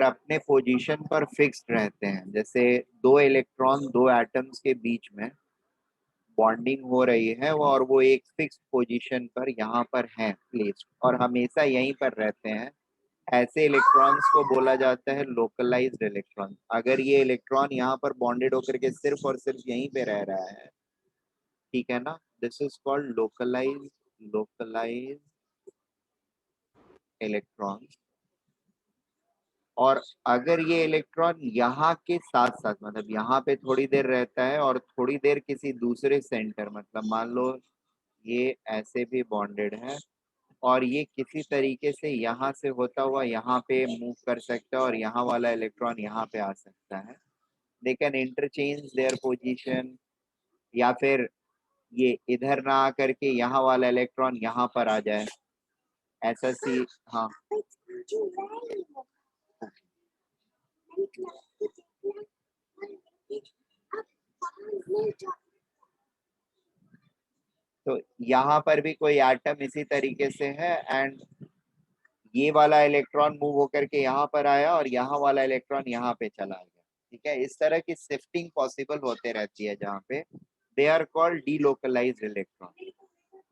अपने पोजीशन पर फिक्स्ड रहते हैं, जैसे दो इलेक्ट्रॉन दो एटम्स के बीच में बॉन्डिंग हो रही है और वो एक फिक्स्ड पोजीशन पर यहाँ पर है प्लेस्ड और हमेशा यहीं पर रहते हैं, ऐसे इलेक्ट्रॉन्स को बोला जाता है लोकलाइज्ड इलेक्ट्रॉन। अगर ये इलेक्ट्रॉन यहाँ पर बॉन्डेड होकर के सिर्फ और सिर्फ यहीं पे रह रहा है, ठीक है ना, this is called localise electron. और अगर ये इलेक्ट्रॉन यहाँ के साथ साथ मतलब यहाँ पे थोड़ी देर रहता है और थोड़ी देर किसी दूसरे सेंटर, मतलब मान लो ये ऐसे भी बॉन्डेड है और ये किसी तरीके से यहाँ से होता हुआ यहाँ पे मूव कर सकता है और यहाँ वाला इलेक्ट्रॉन यहाँ पे आ सकता है, they can interchange their position, या फिर ये इधर ना आकर के यहाँ वाला इलेक्ट्रॉन यहाँ पर आ जाए, ऐसा सी। हाँ, तो यहाँ पर भी कोई एटम इसी तरीके से है एंड ये वाला इलेक्ट्रॉन मूव होकर के यहाँ पर आया और यहाँ वाला इलेक्ट्रॉन यहाँ पे चला गया, ठीक है। इस तरह की शिफ्टिंग पॉसिबल होते रहती है जहाँ पे they are called delocalised electron,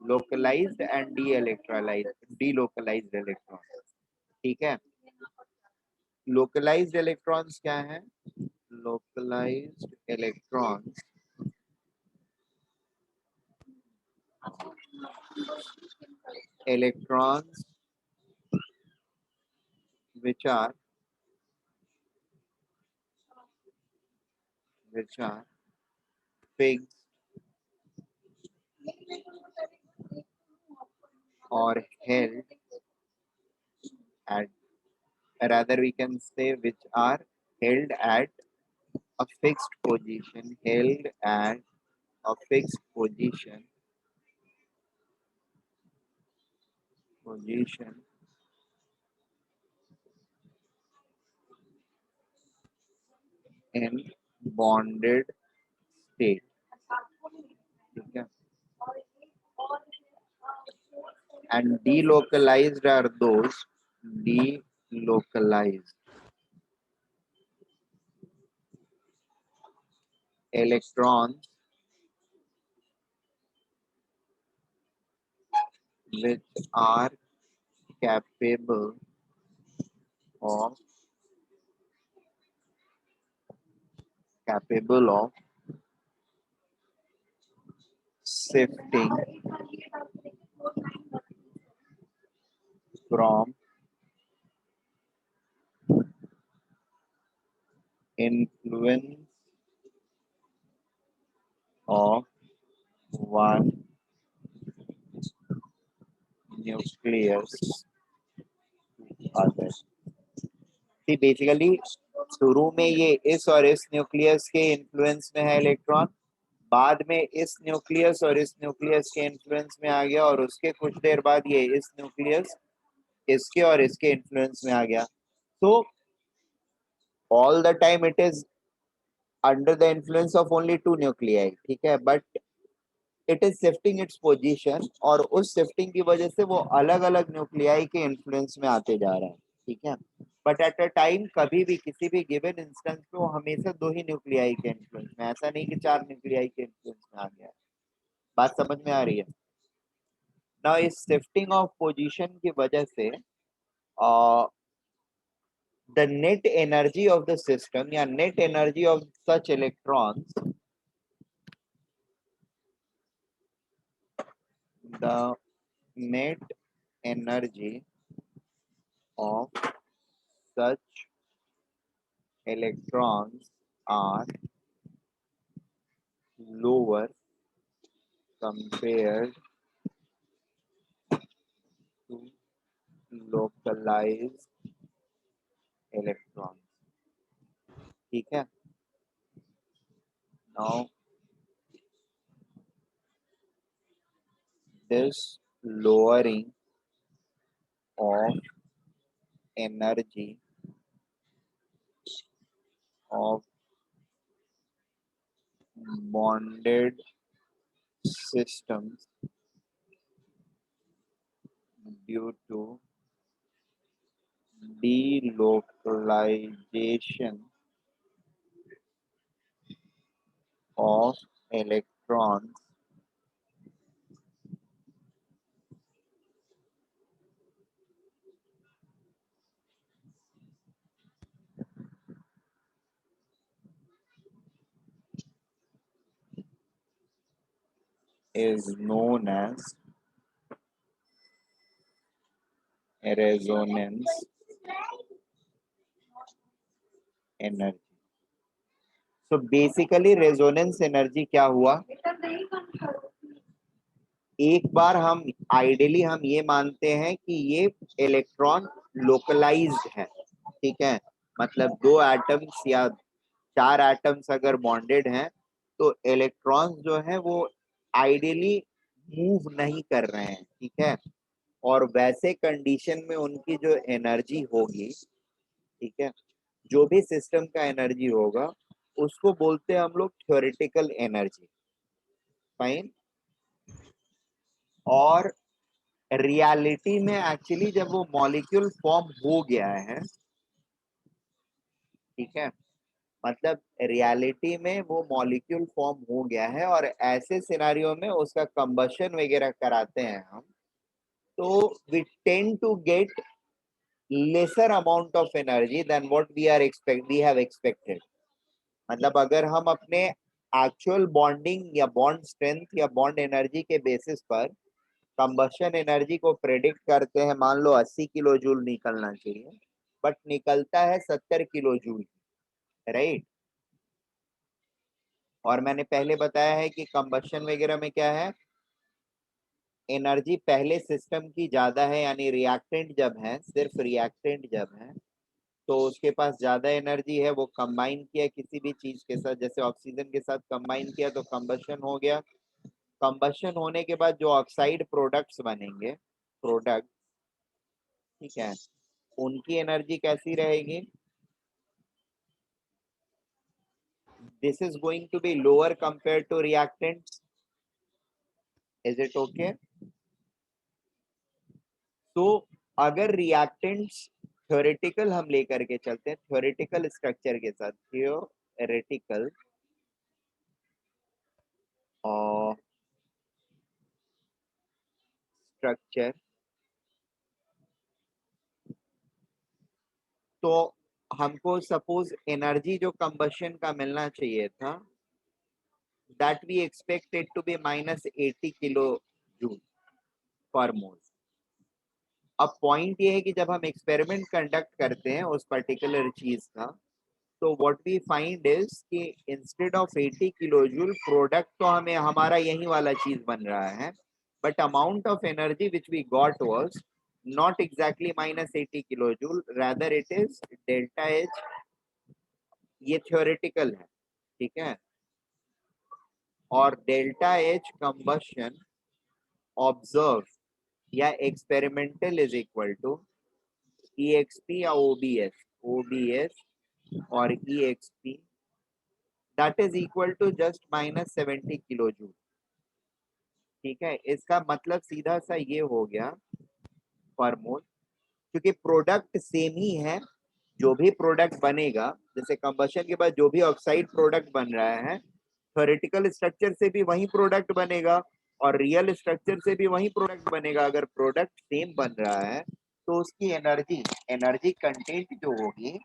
localised and delocalised electron, ठीक है। लोकलाइज्ड इलेक्ट्रॉन्स क्या है? Localised electrons electrons which are fixed or held at, rather we can say which are held at a fixed position, held at a fixed position in bonded state, ठीक है। And delocalized are those delocalized electrons which are capable of shifting from influence of one nucleus to other। Basically शुरू में ये इस और इस nucleus के influence में है इलेक्ट्रॉन, बाद में इस न्यूक्लियस और इस न्यूक्लियस के इन्फ्लुएंस में आ गया और उसके कुछ देर बाद ये इस न्यूक्लियस इसके और इसके इन्फ्लुएंस में आ गया। तो all the time it is under the influence of only two nuclei, ठीक है, but it is shifting its position और उस शिफ्टिंग की वजह से वो अलग अलग न्यूक्लियाई के इन्फ्लुएंस में आते जा रहा है, ठीक है। बट एट अ टाइम कभी भी किसी भी गिवन इंस्टेंस पे वो हमेशा दो ही न्यूक्लियाई के इन्फ्लुएंस में, ऐसा नहीं कि चार न्यूक्लियाई के इन्फ्लुएंस में आ गया है। बात समझ में आ रही है ना? इस शिफ्टिंग ऑफ पोजीशन की वजह से the net energy of the system या net energy of such electrons, the net energy of such electrons are lower compared to localized electrons, ठीक है। now this lowering of energy of bonded systems due to delocalization of electrons is known as resonance energy. So basically resonance energy क्या हुआ, एक बार हम ideally हम ये मानते हैं कि ये इलेक्ट्रॉन लोकलाइज्ड है, ठीक है, मतलब दो एटम्स या चार एटम्स अगर बॉन्डेड हैं तो इलेक्ट्रॉन्स जो है वो आइडियली मूव नहीं कर रहे हैं, ठीक है, और वैसे कंडीशन में उनकी जो एनर्जी होगी, ठीक है, जो भी सिस्टम का एनर्जी होगा उसको बोलते हैं हम लोग थ्योरेटिकल एनर्जी, फाइन। और रियलिटी में एक्चुअली जब वो मॉलिक्यूल फॉर्म हो गया है, ठीक है, मतलब रियलिटी में वो मॉलिक्यूल फॉर्म हो गया है और ऐसे सिनारियो में उसका कंबशन वगैरह कराते हैं हम, तो we tend to get lesser amount of energy than what we have expected. मतलब अगर हम अपने एक्चुअल बॉन्डिंग या बॉन्ड स्ट्रेंथ या बॉन्ड एनर्जी के बेसिस पर कंबशन एनर्जी को प्रेडिक्ट करते हैं, मान लो 80 किलो जूल निकलना चाहिए बट निकलता है 70 किलो जूल, राइट। और मैंने पहले बताया है कि कंबशन वगैरह में क्या है, एनर्जी पहले सिस्टम की ज्यादा है, यानी रिएक्टेंट जब है, सिर्फ रिएक्टेंट जब है तो उसके पास ज्यादा एनर्जी है, वो कंबाइन किया किसी भी चीज के साथ, जैसे ऑक्सीजन के साथ कंबाइन किया तो कंबशन हो गया। कंबशन होने के बाद जो ऑक्साइड प्रोडक्ट्स बनेंगे, प्रोडक्ट, ठीक है, उनकी एनर्जी कैसी रहेगी, this is going to be lower compare to reactants, is it okay. तो अगर रिएक्टेंट्स थ्योरेटिकल हम लेकर के चलते हैं, थ्योरेटिकल स्ट्रक्चर के साथ, थ्योरेटिकल और स्ट्रक्चर, तो हमको सपोज एनर्जी जो कंबशन का मिलना चाहिए था that we expected to be -80 kilo joule per mole. अब पॉइंट ये है कि जब हम एक्सपेरिमेंट कंडक्ट करते हैं उस पर्टिकुलर चीज का, तो व्हाट वी फाइंड इज कि instead of 80 kilo joule product तो हमें हमारा यही वाला चीज बन रहा है, but amount of energy which we got was not exactly -80 kilo joule, rather it is delta H, ये थ्योरेटिकल है, ठीक है, और डेल्टा एच कंबशन ऑब्जर्व या experimental is equal to EXP या OBS और EXP that is equal to just -70 kilo joule, ठीक है। इसका मतलब सीधा सा ये हो गया पर मोल, क्योंकि प्रोडक्ट सेम ही है, जो भी प्रोडक्ट बनेगा, जैसे कंबशन के बाद जो भी ऑक्साइड प्रोडक्ट बन रहा है थ्योरेटिकल स्ट्रक्चर से भी वही प्रोडक्ट बनेगा और रियल स्ट्रक्चर से भी वही प्रोडक्ट बनेगा। अगर प्रोडक्ट सेम बन रहा है तो उसकी एनर्जी एनर्जी कंटेंट जो होगी,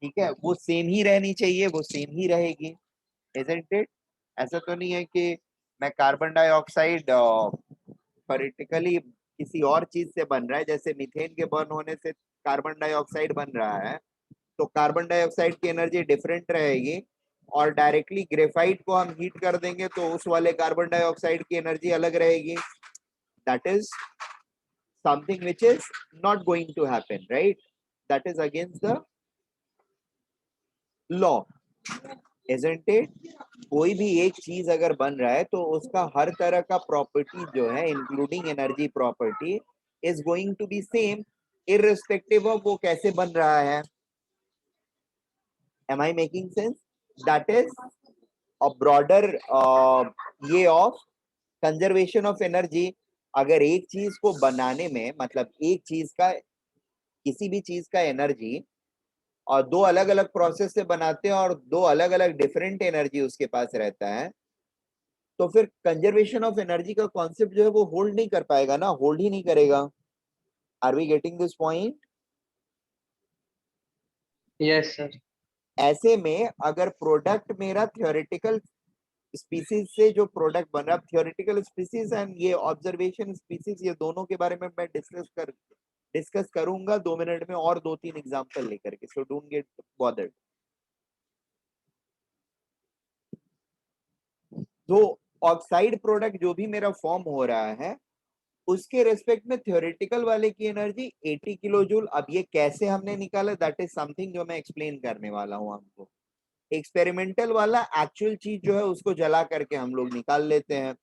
ठीक है, वो सेम ही रहनी चाहिए, वो सेम ही रहेगी, इजंट इट। ऐसा तो नहीं है कि मैं कार्बन डाइऑक्साइड पर्टिकुलरली किसी और चीज से बन रहा है, जैसे मीथेन के बर्न होने से कार्बन डाइऑक्साइड बन रहा है तो कार्बन डाइऑक्साइड की एनर्जी डिफरेंट रहेगी, और डायरेक्टली ग्रेफाइट को हम हीट कर देंगे तो उस वाले कार्बन डाइऑक्साइड की एनर्जी अलग रहेगी। That is something which is not going to happen, right, that is against the law, isn't it. कोई भी एक चीज अगर बन रहा है तो उसका हर तरह का प्रॉपर्टी जो है including energy property is going to be same irrespective of वो कैसे बन रहा है। Am I making sense? That is a broader ये ऑफ कंजर्वेशन ऑफ एनर्जी। अगर एक चीज को बनाने में, मतलब एक चीज का किसी भी चीज का एनर्जी और दो अलग अलग प्रोसेस से बनाते हैं और दो अलग अलग डिफरेंट एनर्जी उसके पास रहता है, तो फिर कंजर्वेशन ऑफ एनर्जी का कॉन्सेप्ट जो है वो होल्ड नहीं कर पाएगा ना, होल्ड ही नहीं करेगा। Are we getting this point? Yes sir. ऐसे में अगर प्रोडक्ट मेरा थ्योरेटिकल स्पीसीज से जो प्रोडक्ट बन रहा है, थ्योरेटिकल स्पीसीज एंड ये ऑब्जर्वेशन स्पीसीज, ये दोनों के बारे में मैं डिस्कस करूंगा 2 मिनट में और 2-3 एग्जांपल लेकर के, सो डोंट गेट बॉदर्ड। तो ऑक्साइड प्रोडक्ट जो भी मेरा फॉर्म हो रहा है उसके रेस्पेक्ट में थ्योरेटिकल वाले की एनर्जी 80 किलो जूल। अब ये कैसे हमने निकाला, दैट इज समथिंग जो मैं एक्सप्लेन करने वाला हूं आपको। एक्सपेरिमेंटल वाला एक्चुअल चीज जो है उसको जला करके हम लोग निकाल लेते हैं।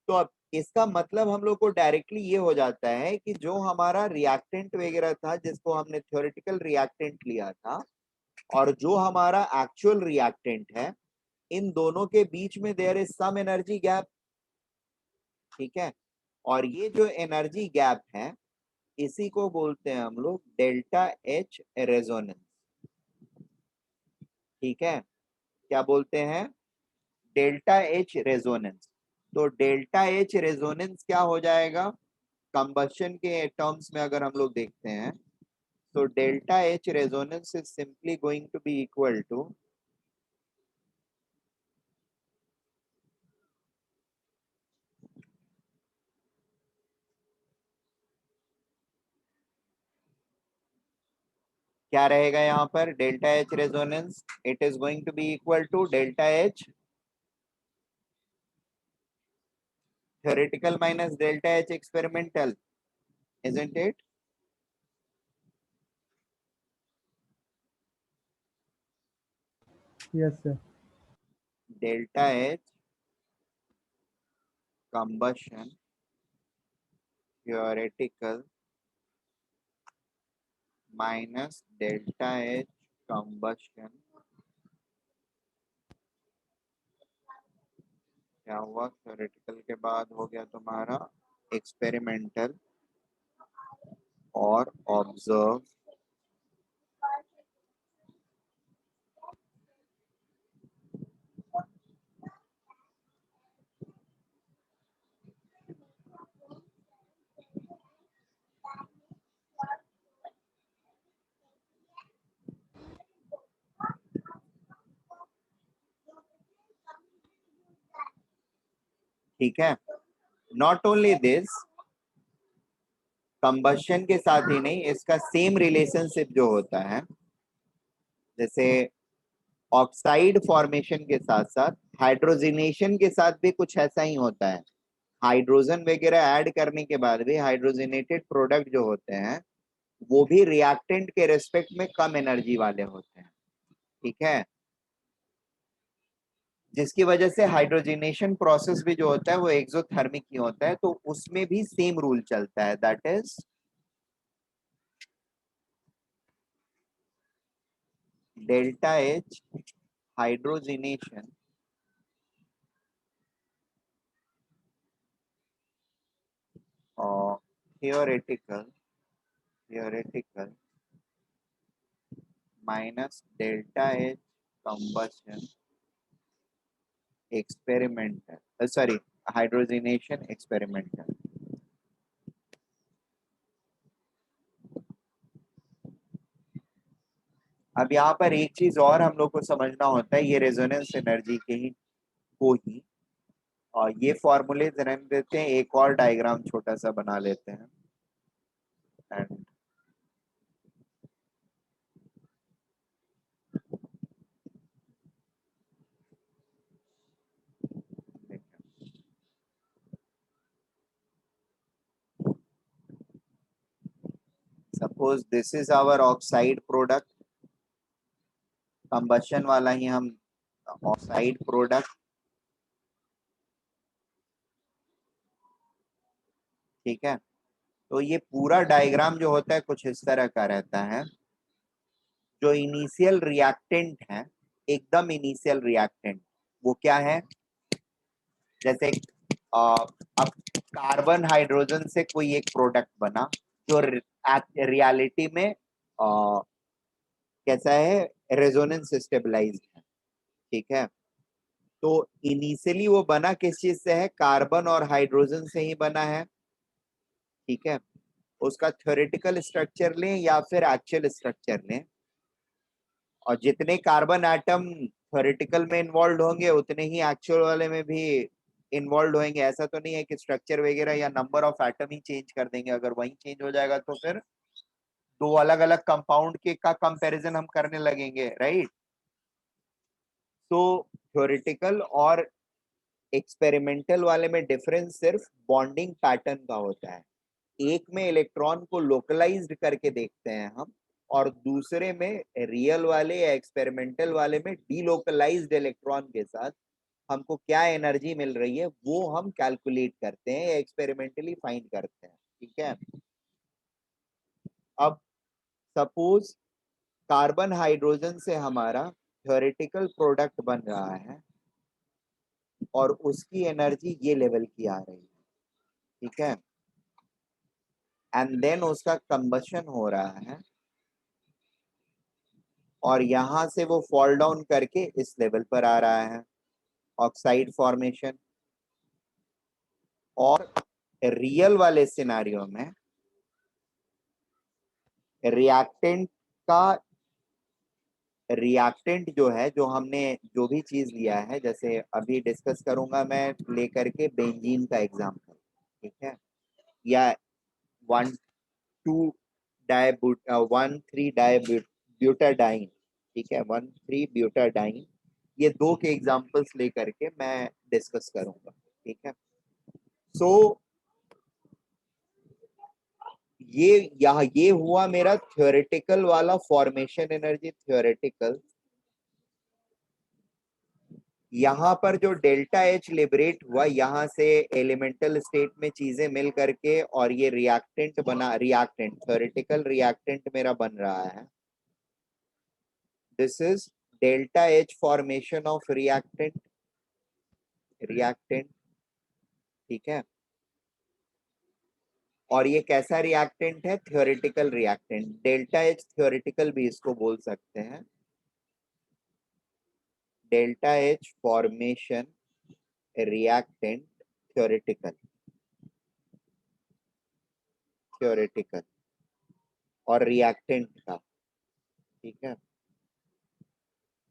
तो अब इसका मतलब हम लोग को डायरेक्टली ये हो जाता है कि जो हमारा रिएक्टेंट वगैरह था जिसको हमने थ्योरेटिकल रिएक्टेंट लिया था और जो हमारा एक्चुअल रिएक्टेंट है, इन दोनों के बीच में there is some energy gap. ठीक है, और ये जो एनर्जी गैप है इसी को बोलते हैं हम लोग डेल्टा एच रेजोनेंस। ठीक है, क्या बोलते हैं? Delta H resonance. तो डेल्टा एच रेजोनेंस क्या हो जाएगा कंबशन के टर्म्स में अगर हम लोग देखते हैं, तो delta H resonance is simply going to be equal to क्या रहेगा यहाँ पर? Delta H resonance it is going to be equal to delta H theoretical minus delta H experimental, isn't it? Yes, sir. Delta H combustion theoretical minus delta H combustion, क्या हुआ? theoretical के बाद हो गया तुम्हारा experimental और observe। ठीक है, नॉट ओनली दिस, कंबशन के साथ ही नहीं, इसका सेम रिलेशनशिप जो होता है, जैसे ऑक्साइड फॉर्मेशन के साथ साथ हाइड्रोजिनेशन के साथ भी कुछ ऐसा ही होता है। हाइड्रोजन वगैरह ऐड करने के बाद भी हाइड्रोजनेटेड प्रोडक्ट जो होते हैं वो भी रिएक्टेंट के रेस्पेक्ट में कम एनर्जी वाले होते हैं। ठीक है, जिसकी वजह से हाइड्रोजनेशन प्रोसेस भी जो होता है वो एक्सोथर्मिक ही होता है, तो उसमें भी सेम रूल चलता है, that is delta H hydrogenation और theoretical minus delta H combustion experimental, sorry, hydrogenation experimental। अब यहाँ पर एक चीज और हम लोग को समझना होता है, ये रेजोनेंस एनर्जी के ही को ही, और ये फॉर्मूले रहने देते हैं, एक और डायग्राम छोटा सा बना लेते हैं and suppose this is our oxide product, combustion वाला ही हम ऑक्साइड प्रोडक्ट। ठीक है, तो ये पूरा डायग्राम जो होता है कुछ इस तरह का रहता है। जो इनिशियल रिएक्टेंट है, एकदम इनिशियल रिएक्टेंट, वो क्या है? जैसे अब कार्बन हाइड्रोजन से कोई एक प्रोडक्ट बना जो रियलिटी में कैसा है, रेजोनेंस स्टेबलाइज्ड है, ठीक है। तो इनिशियली वो बना किस चीज से है, कार्बन और हाइड्रोजन से ही बना है, ठीक है। उसका थ्योरेटिकल स्ट्रक्चर लें या फिर एक्चुअल स्ट्रक्चर लें, और जितने कार्बन एटम थ्योरेटिकल में इन्वॉल्व होंगे उतने ही एक्चुअल वाले में भी इन्वॉल्व होंगे। ऐसा तो नहीं है कि स्ट्रक्चर वगैरह या number of atom he change कर देंगे, अगर वही चेंज हो जाएगा तो फिर दो अलग अलग कंपाउंड के का कंपैरिजन हम करने लगेंगे, राइट। तो थ्योरेटिकल और एक्सपेरिमेंटल वाले में डिफरेंस सिर्फ बॉन्डिंग पैटर्न का होता है। एक में इलेक्ट्रॉन को लोकलाइज्ड करके देखते हैं हम, और दूसरे में रियल वाले या एक्सपेरिमेंटल वाले में डीलोकलाइज्ड इलेक्ट्रॉन के साथ हमको क्या एनर्जी मिल रही है वो हम कैलकुलेट करते हैं या एक्सपेरिमेंटली फाइंड करते हैं, ठीक है। अब सपोज कार्बन हाइड्रोजन से हमारा थ्योरेटिकल प्रोडक्ट बन रहा है और उसकी एनर्जी ये लेवल की आ रही है, ठीक है। एंड देन उसका कंबशन हो रहा है और यहां से वो फॉल डाउन करके इस लेवल पर आ रहा है, ऑक्साइड फॉर्मेशन। और रियल वाले सिनारियो में रिएक्टेंट का, रिएक्टेंट जो है, जो हमने जो भी चीज लिया है, जैसे अभी डिस्कस करूंगा मैं लेकर के बेंजीन का एग्जांपल, ठीक है, या 1,3 डाई ब्यूटाडाइन, ठीक है, 1,3 ब्यूटाडाइन, ये दो के एग्जांपल्स लेकर के मैं डिस्कस करूंगा, ठीक है। सो ये यहाँ ये हुआ मेरा थ्योरेटिकल वाला फॉर्मेशन एनर्जी, थ्योरेटिकल। यहाँ पर जो डेल्टा एच लिबरेट हुआ, यहाँ से एलिमेंटल स्टेट में चीजें मिल करके और ये रिएक्टेंट बना, रिएक्टेंट थ्योरेटिकल रिएक्टेंट मेरा बन रहा है। This is delta H formation of reactant, reactant, ठीक है। और ये कैसा रिएक्टेंट है, theoretical reactant. Delta H theoretical भी इसको बोल सकते हैं, delta H formation reactant, theoretical, theoretical और रिएक्टेंट का, ठीक है।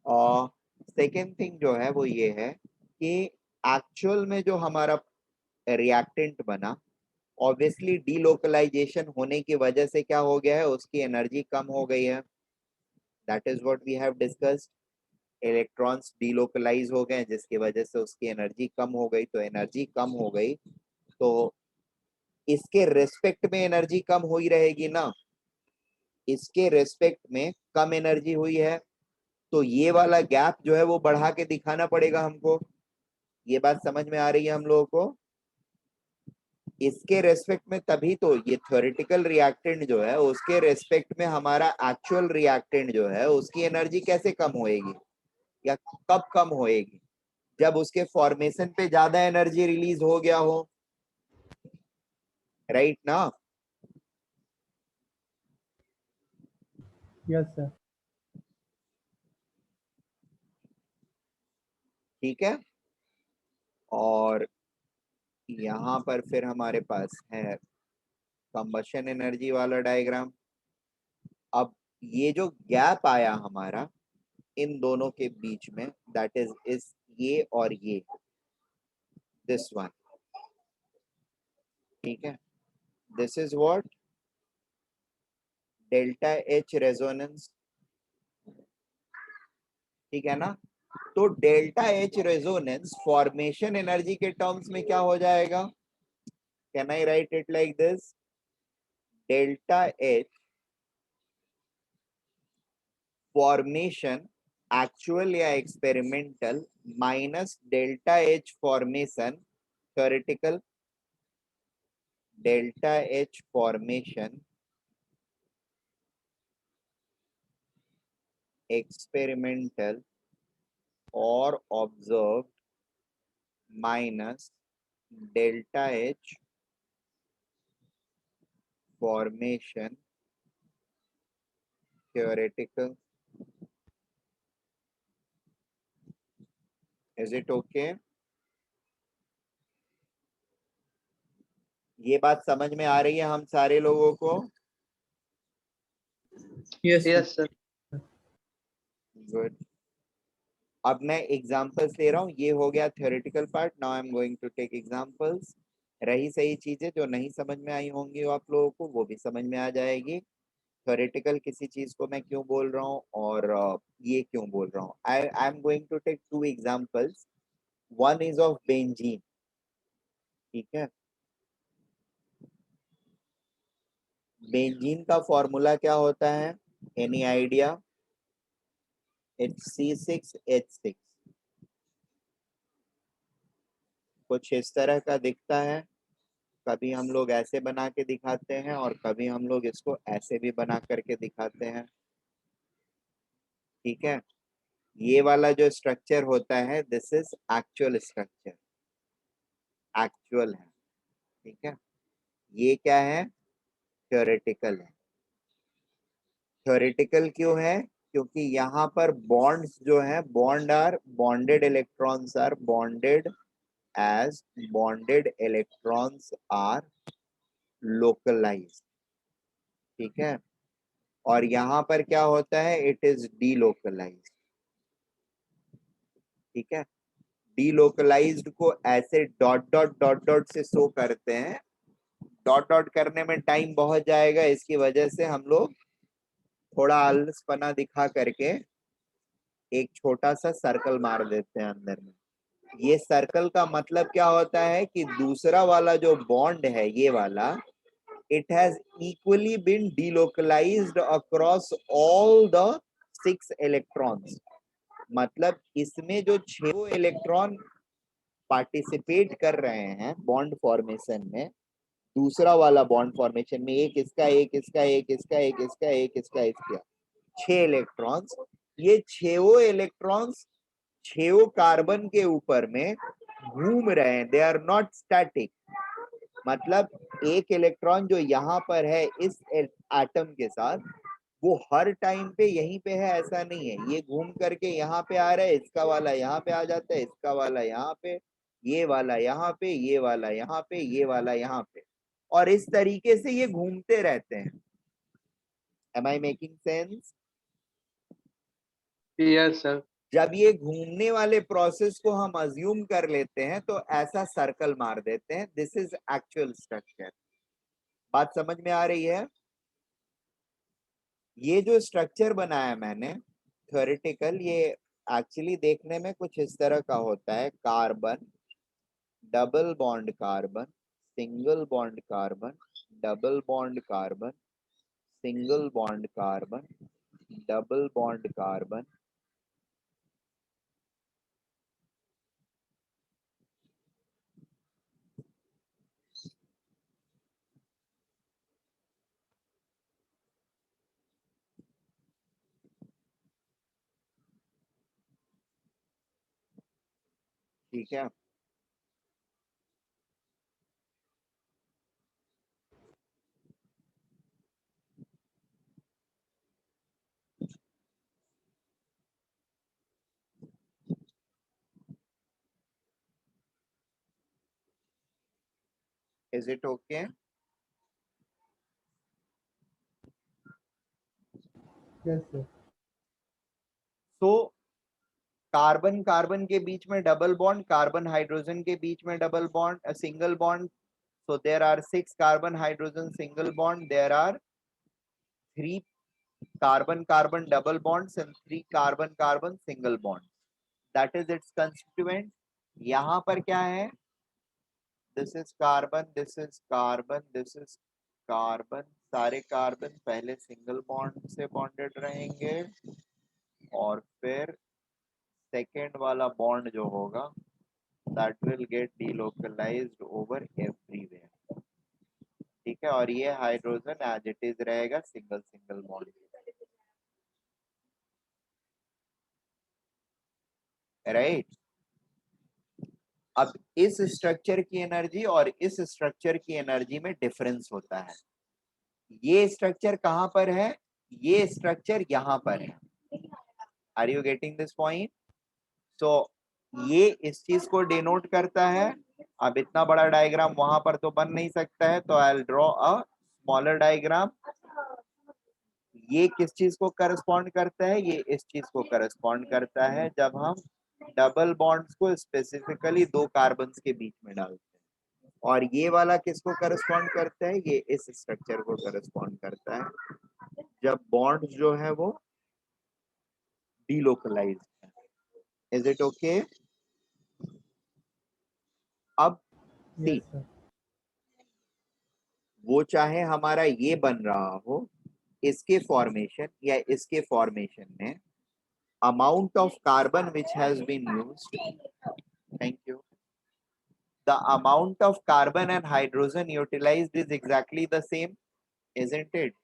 और सेकेंड थिंग जो है वो ये है कि एक्चुअल में जो हमारा रिएक्टेंट बना, ऑब्वियसली डीलोकलाइजेशन होने की वजह से क्या हो गया है, उसकी एनर्जी कम हो गई है। That is what we have discussed. Electrons delocalise हो गए जिसकी वजह से उसकी एनर्जी कम हो गई। तो एनर्जी कम हो गई तो इसके रेस्पेक्ट में एनर्जी कम हुई रहेगी ना, इसके रेस्पेक्ट में कम एनर्जी हुई है, तो ये वाला गैप जो है वो बढ़ा के दिखाना पड़ेगा हमको। ये बात समझ में आ रही है हम लोगों को? इसके रेस्पेक्ट में तभी तो ये थ्योरेटिकल रिएक्टेंट जो है उसके रेस्पेक्ट में हमारा एक्चुअल रिएक्टेंट जो है उसकी एनर्जी कैसे कम होएगी या कब कम होएगी, जब उसके फॉर्मेशन पे ज्यादा एनर्जी रिलीज हो गया हो, राइट ना। Yes sir. ठीक है। और यहाँ पर फिर हमारे पास है कंबशन एनर्जी वाला डायग्राम। अब ये जो गैप आया हमारा इन दोनों के बीच में, दैट इज इस ये और ये, दिस वन, ठीक है, this is what delta H resonance, ठीक है ना। तो delta H resonance formation energy के टर्म्स में क्या हो जाएगा, can I write it like this, delta H formation actual या experimental minus delta H formation theoretical, delta H formation experimental और observe minus delta H formation theoretical. Is it okay? ये बात समझ में आ रही है हम सारे लोगों को? Yes yes sir. गुड। अब मैं एग्जांपल्स ले रहा हूँ, ये हो गया theoretical part. Now I am going to take examples. रही सही चीजें जो नहीं समझ में आई होंगी आप लोगों को, वो भी समझ में आ जाएगी। थ्योरेटिकल किसी चीज को मैं क्यों बोल रहा हूँ और ये क्यों बोल रहा हूँ। I am going to take two examples. One is of benzene, ठीक है। बेंजीन का फॉर्मूला क्या होता है? Any idea? HC6H6 कुछ इस तरह का दिखता है। कभी हम लोग ऐसे बना के दिखाते हैं और कभी हम लोग इसको ऐसे भी बना करके दिखाते हैं, ठीक है। ये वाला जो स्ट्रक्चर होता है, this is actual structure, actual है, ठीक है। ये क्या है? थ्योरेटिकल है। थ्योरेटिकल क्यों है? क्योंकि यहाँ पर बॉन्ड्स जो है, bonded electrons are bonded as bonded electrons are localized, ठीक है। और यहाँ पर क्या होता है? इट इज delocalized, ठीक है। delocalized को ऐसे डॉट डॉट डॉट डॉट से शो करते हैं। डॉट डॉट करने में टाइम बहुत जाएगा, इसकी वजह से हम लोग थोड़ा आलसपना दिखा करके एक छोटा सा सर्कल मार देते हैं अंदर में। ये सर्कल का मतलब क्या होता है कि दूसरा वाला जो बॉन्ड है, ये वाला, it has equally been delocalized across all the 6 electrons। मतलब इसमें जो 6 इलेक्ट्रॉन पार्टिसिपेट कर रहे हैं बॉन्ड फॉर्मेशन में, दूसरा वाला बॉन्ड फॉर्मेशन में, एक इसका, एक इसका, एक इसका, एक इसका, एक इसका, इसका, 6 इलेक्ट्रॉन्स। ये 6 इलेक्ट्रॉन्स 6 कार्बन के ऊपर में घूम रहे हैं, दे आर नॉट स्टैटिक। मतलब एक इलेक्ट्रॉन जो यहाँ पर है इस एटम के साथ, वो हर टाइम पे यहीं पे है ऐसा नहीं है। ये घूम करके यहाँ पे आ रहा है, इसका वाला यहाँ पे आ जाता है, इसका वाला यहाँ पे, ये वाला यहाँ पे, ये वाला यहाँ पे, ये वाला यहाँ पे, और इस तरीके से ये घूमते रहते हैं। Am I making sense? Yes sir. जब ये घूमने वाले प्रोसेस को हम अज्यूम कर लेते हैं तो ऐसा सर्कल मार देते हैं। This is actual structure. बात समझ में आ रही है? ये जो स्ट्रक्चर बनाया मैंने थ्योरेटिकल, ये एक्चुअली देखने में कुछ इस तरह का होता है। Carbon, double bond carbon, single bond carbon, double bond carbon, single bond carbon, double bond carbon, ठीक है। Is it okay? Yes sir. तो कार्बन कार्बन के बीच में डबल बॉन्ड, कार्बन हाइड्रोजन के बीच में double bond, single bond. so there are 6 carbon hydrogen single bond, there are 3 carbon carbon double bonds and 3 carbon carbon single bonds, that is its constituent। यहाँ पर क्या है? this is carbon, this is carbon, this is carbon। सारे carbon पहले single bond से bonded रहेंगे और फिर सेकेंड वाला बॉन्ड जो होगा, that will get delocalized over everywhere, ठीक है। और ये हाइड्रोजन एज इट इज रहेगा सिंगल सिंगल बॉन्ड, राइट। अब इस स्ट्रक्चर की एनर्जी और इस स्ट्रक्चर की एनर्जी में डिफरेंस होता है। ये स्ट्रक्चर कहां पर है? ये स्ट्रक्चर यहाँ पर है। Are you getting this point? So ये इस चीज को डिनोट करता है। अब इतना बड़ा डायग्राम वहां पर तो बन नहीं सकता है, तो I will draw a smaller diagram. ये किस चीज को करस्पॉन्ड करता है? ये इस चीज को करस्पॉन्ड करता है जब हम डबल बॉन्ड्स को स्पेसिफिकली दो कार्बन्स के बीच में डालते हैं। और ये वाला किसको करस्पॉन्ड करता है? ये इस स्ट्रक्चर को करस्पॉन्ड करता है जब बॉन्ड जो है वो डीलोकलाइज है। Is it okay? अब सी, Yes, sir. वो चाहे हमारा ये बन रहा हो, इसके फॉर्मेशन या इसके फॉर्मेशन में amount of carbon which has been used, thank you, the amount of carbon and hydrogen utilized is exactly the same, isn't it?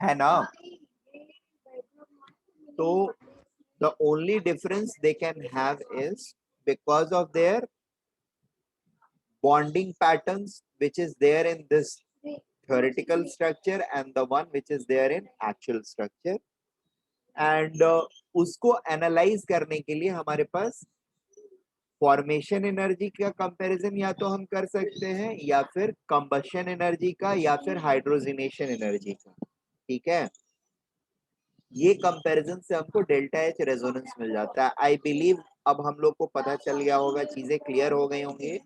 है ना? तो the only difference they can have is because of their bonding patterns which is there in this theoretical structure and the one which is there in actual structure. And उसको analyse करने के लिए हमारे पास formation energy का comparison या तो हम कर सकते हैं, या फिर कंबशन एनर्जी का, या फिर हाइड्रोजनेशन एनर्जी का। ठीक है, ये कंपैरिजन से हमको डेल्टा एच रेजोनेंस मिल जाता है। आई बिलीव अब हम लोग को पता चल गया होगा, चीजें क्लियर हो गई होंगी।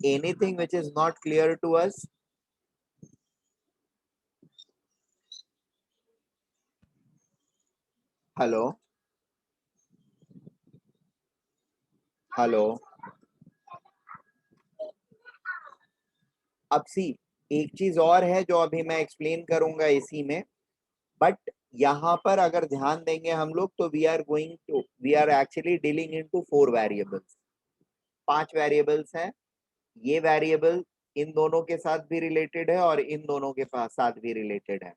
Anything which is not clear to us? Hello hello. अब सी, एक चीज और है जो अभी मैं एक्सप्लेन करूंगा इसी में, बट यहाँ पर अगर ध्यान देंगे हम लोग तो we are actually dealing into 4 variables. 5 variables हैं। ये वेरिएबल इन दोनों के साथ भी रिलेटेड है और इन दोनों के साथ भी रिलेटेड है।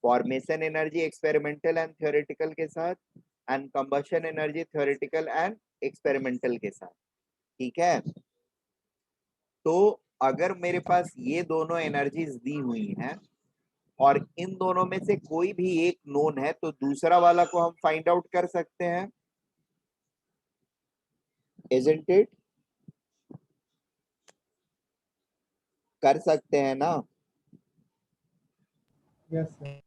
Formation energy experimental and theoretical के साथ, and combustion energy theoretical and experimental के साथ। ठीक है, तो अगर मेरे पास ये दोनों एनर्जीज दी हुई हैं और इन दोनों में से कोई भी एक नोन है, तो दूसरा वाला को हम फाइंड आउट कर सकते हैं, इजंट इट? कर सकते हैं ना? Yes, sir.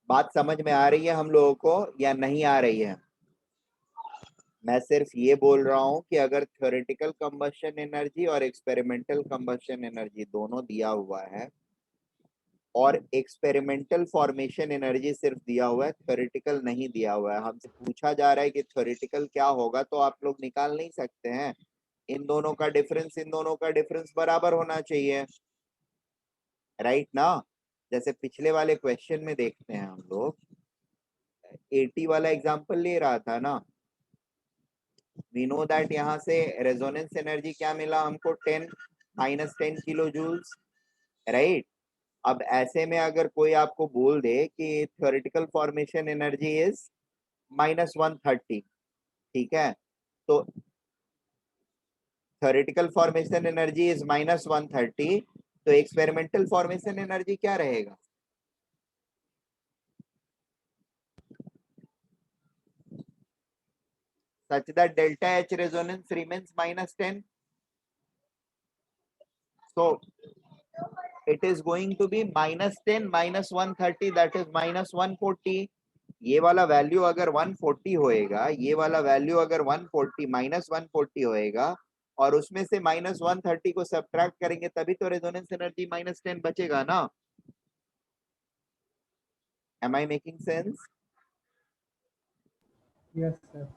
बात समझ में आ रही है हम लोगों को या नहीं आ रही है? मैं सिर्फ ये बोल रहा हूं कि अगर थ्योरेटिकल कंबशन एनर्जी और एक्सपेरिमेंटल कंबशन एनर्जी दोनों दिया हुआ है और एक्सपेरिमेंटल फॉर्मेशन एनर्जी सिर्फ दिया हुआ है, थ्योरेटिकल नहीं दिया हुआ है, हमसे पूछा जा रहा है कि थ्योरेटिकल क्या होगा, तो आप लोग निकाल नहीं सकते हैं। इन दोनों का डिफरेंस, इन दोनों का डिफरेंस बराबर होना चाहिए, राइट ना? जैसे पिछले वाले क्वेश्चन में देखते हैं हम लोग, 80 वाला एग्जांपल ले रहा था ना। वी नो दैट यहाँ से रेजोनेंस एनर्जी क्या मिला हमको? 10 -10 किलो जूल्स, राइट? अब ऐसे में अगर कोई आपको बोल दे कि थ्योरेटिकल फॉर्मेशन एनर्जी इज -130, ठीक है, तो थ्योरेटिकल फॉर्मेशन एनर्जी इज -130, तो एक्सपेरिमेंटल फॉर्मेशन एनर्जी क्या रहेगा? such that delta H resonance remains -10. So it is going to be -10 -130, that is -140. ये वाला वैल्यू अगर 140 होएगा, ये वाला वैल्यू अगर 140 -140 होएगा, और उसमें से -130 को सब्ट्रैक्ट करेंगे तभी तो रेजोनेंस एनर्जी -10 बचेगा ना। Am I making sense? Yes, sir.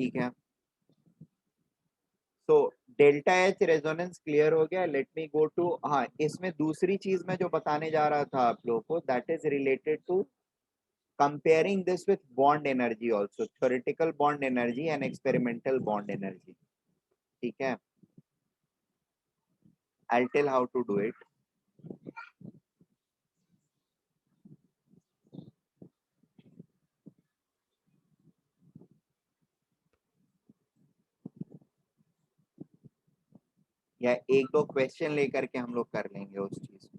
ठीक है, तो डेल्टा एच रेजोनेंस क्लियर हो गया। लेट मी गो टू, हाँ इसमें दूसरी चीज मैं जो बताने जा रहा था आप लोगों को, that is related to comparing this with bond energy also, theoretical bond energy and experimental bond energy. ठीक है, I'll tell how to do it. या एक दो क्वेश्चन लेकर के हम लोग कर लेंगे उस चीज को।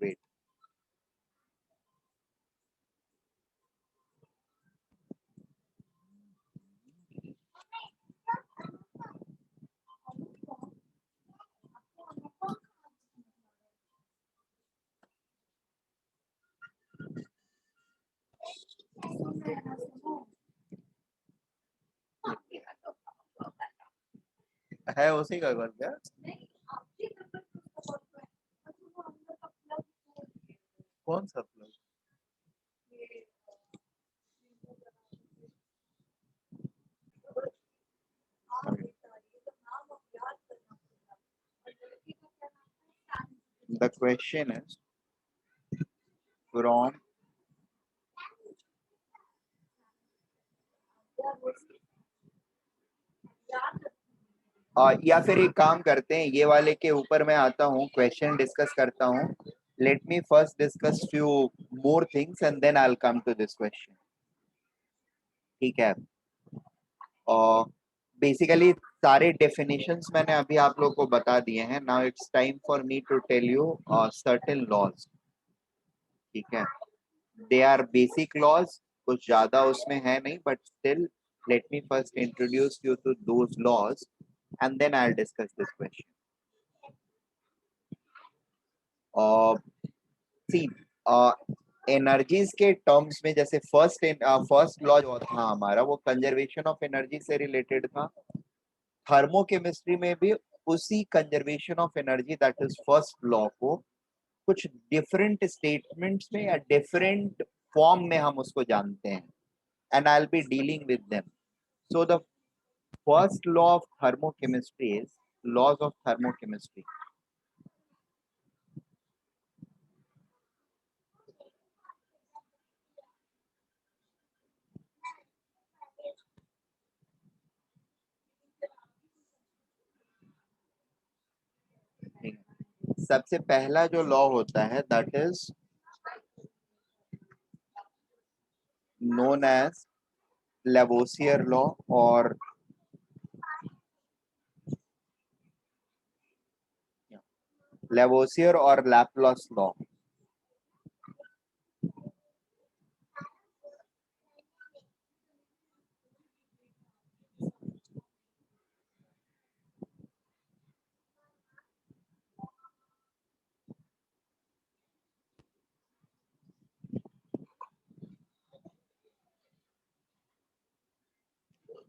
वेट, है उसी का कर क्या, कौन सा plug? The question is from या फिर एक काम करते हैं, ये वाले के ऊपर मैं आता हूँ, क्वेश्चन डिस्कस करता हूँ। Let me first discuss few more things and then I will come to this question. ठीक है, और बेसिकली सारे डेफिनेशंस मैंने अभी आप लोग को बता दिए हैं। Now it's time for me to tell you certain laws. ठीक है, दे आर बेसिक लॉज, कुछ ज्यादा उसमें है नहीं, but still let me first introduce you to those laws and then I will discuss this question. See, energies के terms में जैसे फर्स्ट लॉ जो था हमारा, वो कंजर्वेशन ऑफ एनर्जी से रिलेटेड था। थर्मोकेमिस्ट्री में भी उसी conservation of energy, that is first law, को कुछ डिफरेंट स्टेटमेंट्स में या डिफरेंट फॉर्म में हम उसको जानते हैं, and I will be dealing with them. So the first law of thermochemistry is laws of thermochemistry. सबसे पहला जो लॉ होता है that is known as Lavoisier law or Lavoisier or Laplace law.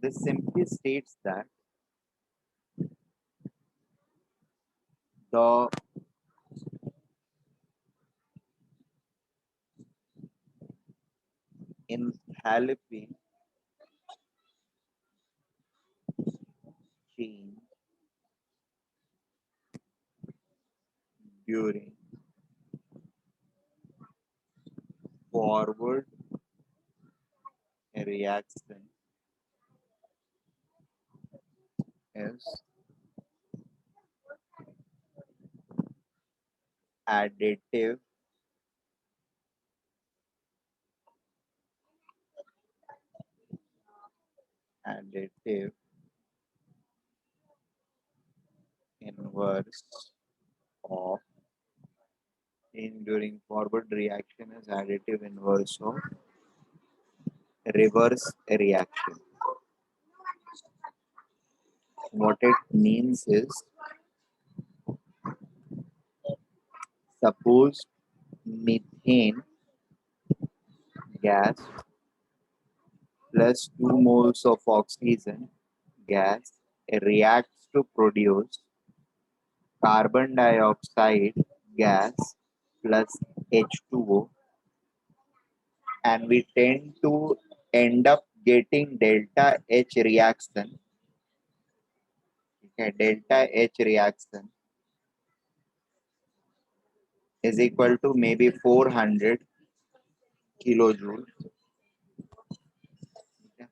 This simply states that the enthalpy change during forward reaction is additive inverse of during forward reaction is additive inverse of reverse reaction. What it means is, suppose methane gas plus 2 moles of oxygen gas reacts to produce carbon dioxide gas plus H2O, and we tend to end up getting delta H reaction, okay, delta H reaction is equal to maybe 400 kilojoule. Okay.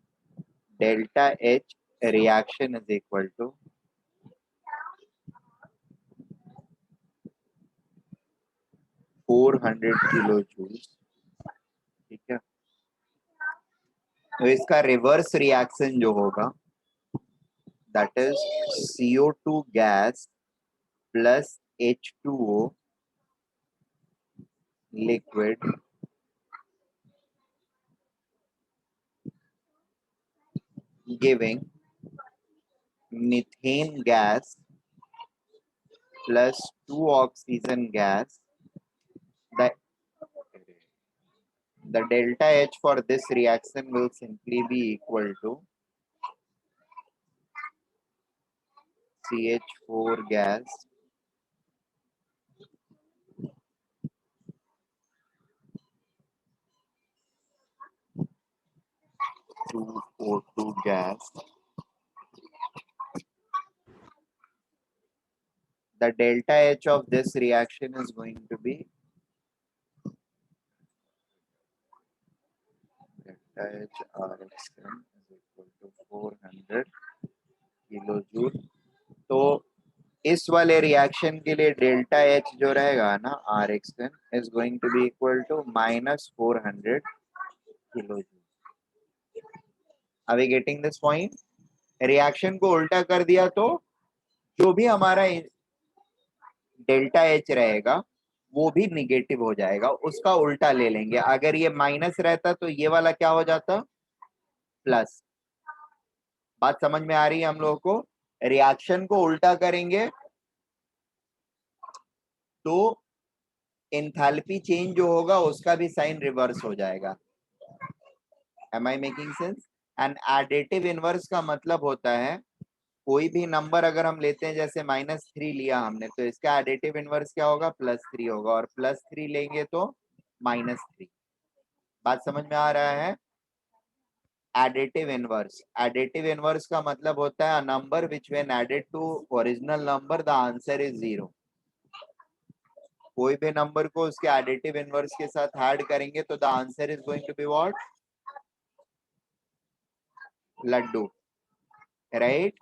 Delta H reaction is equal to 400 kilojoules. ठीक है, तो इसका reverse reaction जो होगा that is CO2 gas plus H2O liquid giving methane gas plus 2 oxygen gas. The delta H for this reaction will simply be equal to CH4 gas to O2 gas. The delta H of this reaction is going to be delta H Rxn is equal to 400 kilojoule. तो इस वाले reaction के लिए delta H जो रहेगा ना R X N is going to be equal to -400 kilojoule. Are we getting this point? Reaction को उल्टा कर दिया तो जो भी हमारा डेल्टा एच रहेगा वो भी निगेटिव हो जाएगा, उसका उल्टा ले लेंगे. अगर ये माइनस रहता तो ये वाला क्या हो जाता? प्लस. बात समझ में आ रही है हम लोगों को? रिएक्शन को उल्टा करेंगे तो एंथैल्पी चेंज जो होगा उसका भी साइन रिवर्स हो जाएगा. Am I making sense? And additive inverse का मतलब होता है कोई भी नंबर अगर हम लेते हैं, जैसे -3 लिया हमने, तो इसका एडिटिव इनवर्स क्या होगा? +3 होगा, और +3 लेंगे तो -3. बात समझ में आ रहा है? एडिटिव इनवर्स, एडिटिव इनवर्स का मतलब होता है number which when added to original number the answer is 0. कोई भी नंबर को उसके एडिटिव इनवर्स के साथ ऐड करेंगे तो the answer is going to be what? लड्डू, right?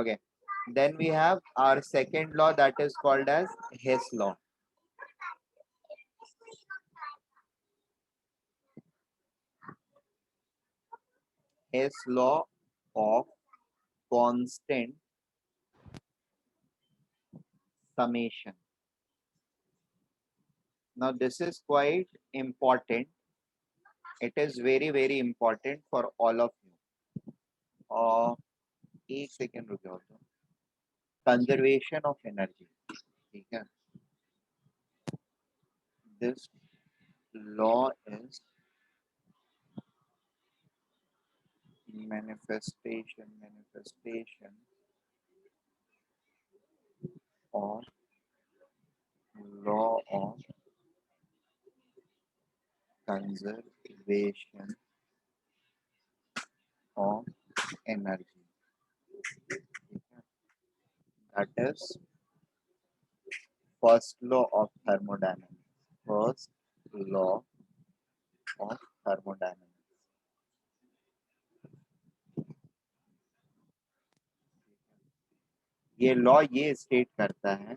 Okay, then we have our second law that is called as Hess law. Hess law of constant summation. Now this is quite important. It is very important for all of you. एक second रुक जाओ तो. Conservation of energy, ठीक है? This law is manifestation of law of conservation of energy. That is first law of thermodynamics. First law of thermodynamics. ये law ये state करता है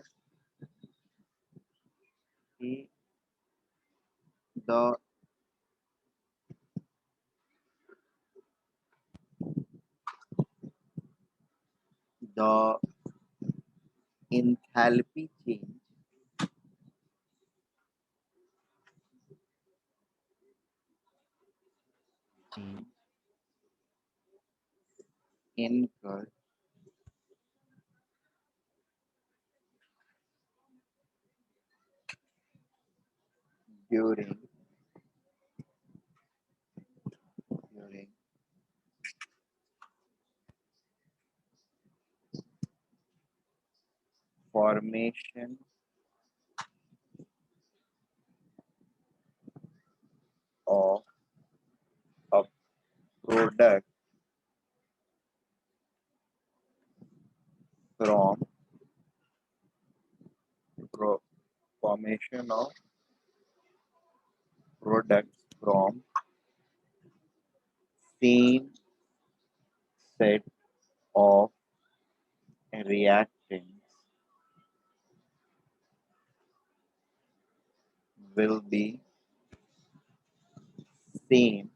कि the enthalpy change incurred during formation product from formation of products from same set of reactants will be same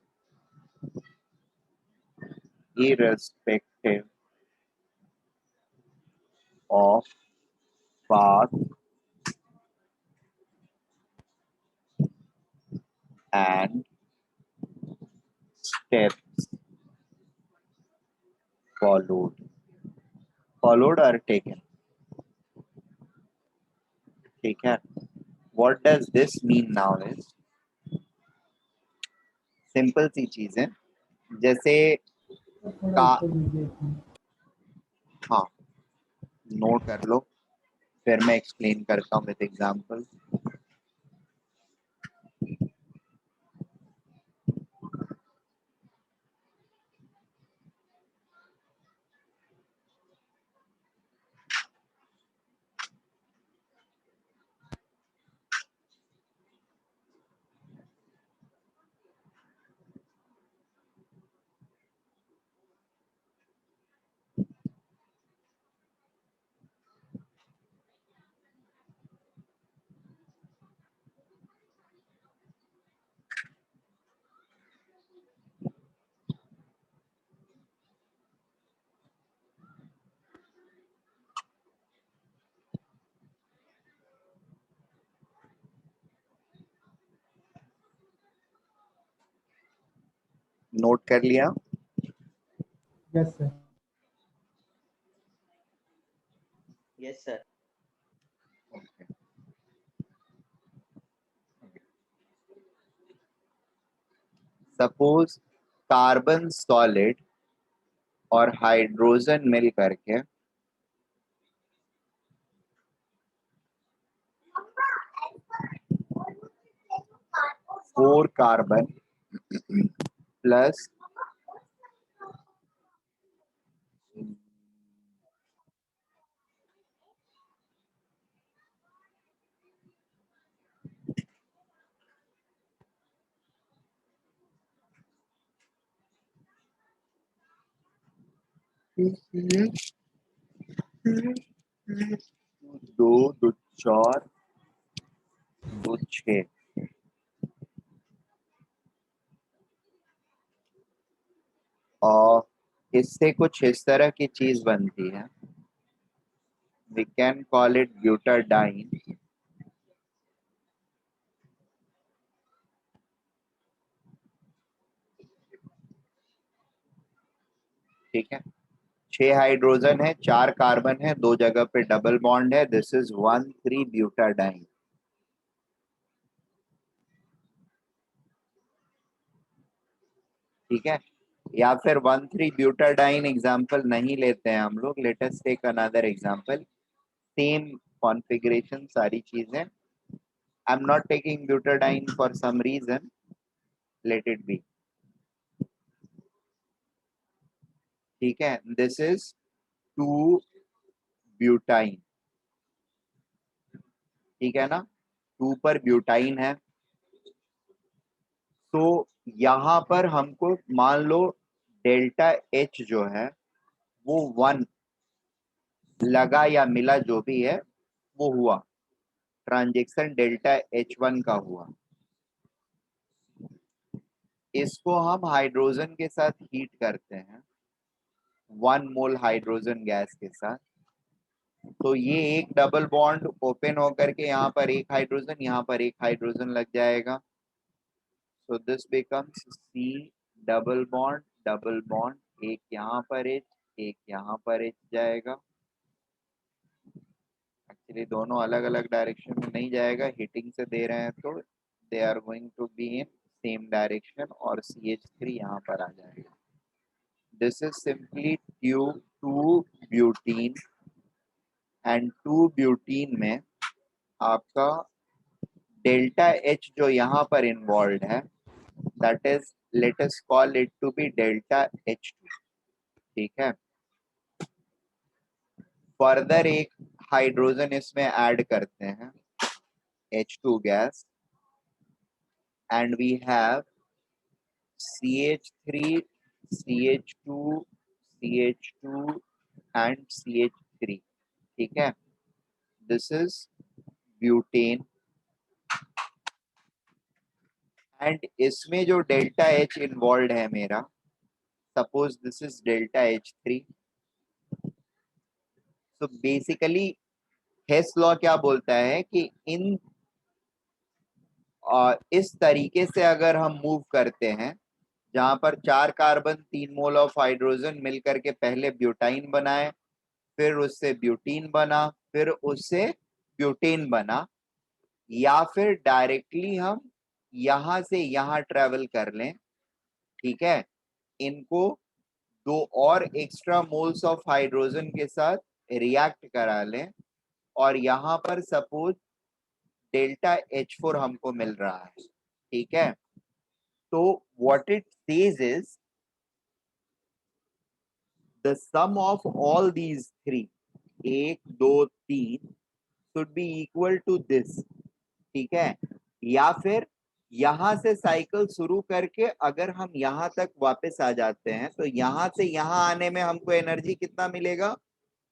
irrespective of path and steps followed or taken. ठीक है. What does this mean now is simple सी चीज है. जैसे का हाँ note कर लो, फिर मैं एक्सप्लेन करता हूँ विद एग्जांपल. नोट कर लिया? Yes sir. Yes, sir. Suppose carbon solid और हाइड्रोजन मिल करके फोर कार्बन प्लस दो दो चार दो छः और इससे कुछ इस तरह की चीज बनती है. We can call it butadiene. ठीक है. 6 हाइड्रोजन है, 4 कार्बन है, 2 जगह पे डबल बॉन्ड है. This is 1,3 butadiene. ठीक है. या फिर 1,3 ब्यूटाडाइन एग्जांपल नहीं लेते हैं हम लोग. Let us take another example. Same configuration सारी चीजें. I am not taking butadiene for some reason. Let it be. ठीक है. This is 2 butyne. ठीक है ना. 2 पर ब्यूटाइन है. तो यहां पर हमको मान लो डेल्टा एच जो है वो 1 लगा या मिला, जो भी है वो हुआ. ट्रांजेक्शन डेल्टा H1 का हुआ. इसको हम हाइड्रोजन के साथ हीट करते हैं 1 मोल हाइड्रोजन गैस के साथ. तो ये एक डबल बॉन्ड ओपन होकर के यहाँ पर एक हाइड्रोजन, यहाँ पर एक हाइड्रोजन लग जाएगा. So this becomes C double bond. एक यहाँ पर H, एक यहाँ पर H जाएगा. एक्चुअली दोनों अलग अलग डायरेक्शन में नहीं जाएगा. हीटिंग से दे रहे हैं तो they are going to be in same direction और CH3 यहाँ पर आ जाएगा. This is simply 2 butene. And 2 butene में आपका डेल्टा H जो यहाँ पर इन्वॉल्व है that is, let us call it to be delta H2. ठीक है, फर्दर एक हाइड्रोजन इसमें ऐड करते हैं, H2 gas, and we have CH3, CH2, CH2 and CH3. ठीक है, दिस इज ब्यूटेन, एंड इसमें जो डेल्टा H इन्वॉल्व है मेरा, suppose this is delta H3. तो बेसिकली हेस लॉ क्या बोलता है कि इस तरीके से अगर हम मूव करते हैं, जहां पर 4 कार्बन 3 मोल ऑफ हाइड्रोजन मिलकर के पहले ब्यूटाइन बनाए, फिर उससे ब्यूटीन बना, फिर उससे ब्यूटेन बना, या फिर डायरेक्टली हम यहां से यहां ट्रेवल कर लें. ठीक है, इनको 2 और एक्स्ट्रा मोल्स ऑफ हाइड्रोजन के साथ रिएक्ट करा लें, और यहां पर सपोज डेल्टा H4 हमको मिल रहा है. ठीक है, तो what it says is the sum of all these three, 1 2 3 should be equal to this. ठीक है, या फिर यहां से साइकिल शुरू करके अगर हम यहां तक वापस आ जाते हैं, तो यहां से यहां आने में हमको एनर्जी कितना मिलेगा?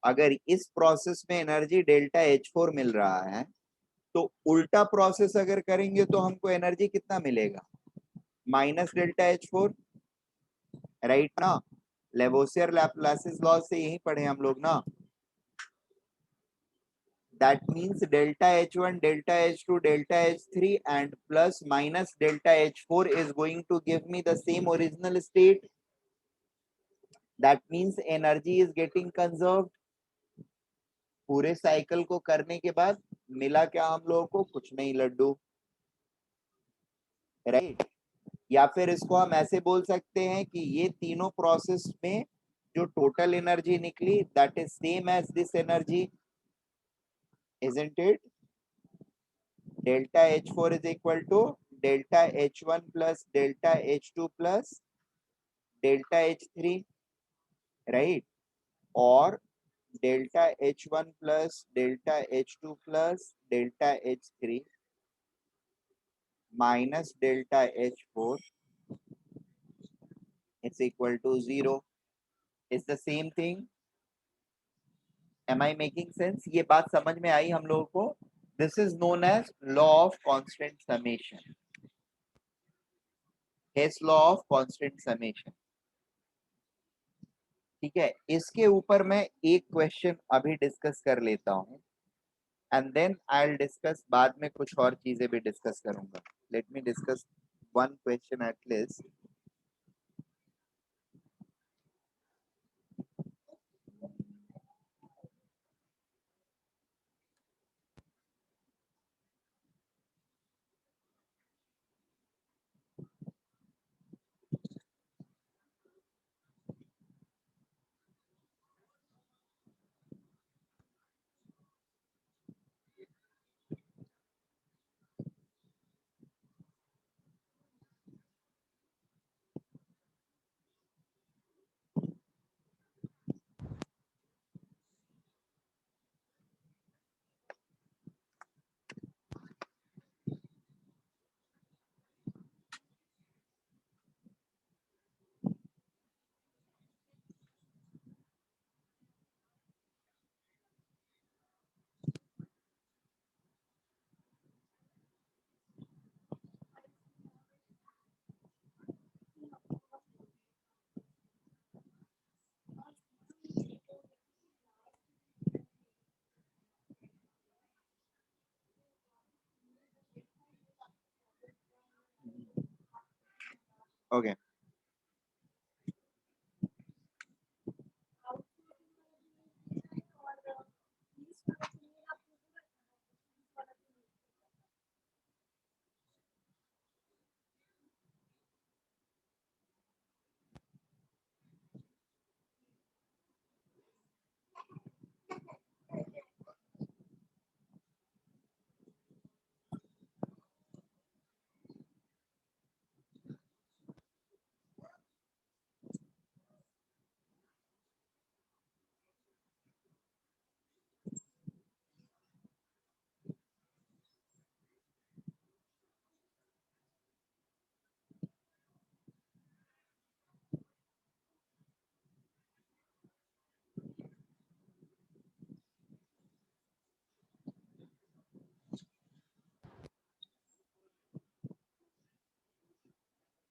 अगर इस प्रोसेस में एनर्जी डेल्टा H4 मिल रहा है, तो उल्टा प्रोसेस अगर करेंगे तो हमको एनर्जी कितना मिलेगा? माइनस डेल्टा H4, राइट ना? लेवोसियर लैप्लासिस लॉ से यही पढ़े हम लोग ना. That means delta H1, delta H2, delta H3 and plus minus delta H4 is going to give me the same original state. That means energy is getting conserved. पूरे cycle को करने के बाद मिला क्या हम लोगों को? कुछ नहीं लड्डू, राइट? या फिर इसको हम ऐसे बोल सकते हैं कि ये तीनों प्रोसेस में जो टोटल एनर्जी निकली, that is same as this energy, isn't it? Delta H4 is equal to delta H1 plus delta H2 plus delta H3, right? Or delta H1 plus delta H2 plus delta H3 minus delta H4 is equal to 0. It's the same thing. Am I making sense? ये बात समझ में आई हम लोगों को? This is known as law of constant summation. Hess law of constant summation. ठीक है, इसके ऊपर मैं एक क्वेश्चन अभी डिस्कस कर लेता हूं, and then I will discuss, बाद में कुछ और चीजें भी डिस्कस करूंगा. Let me discuss one question at least. Okay,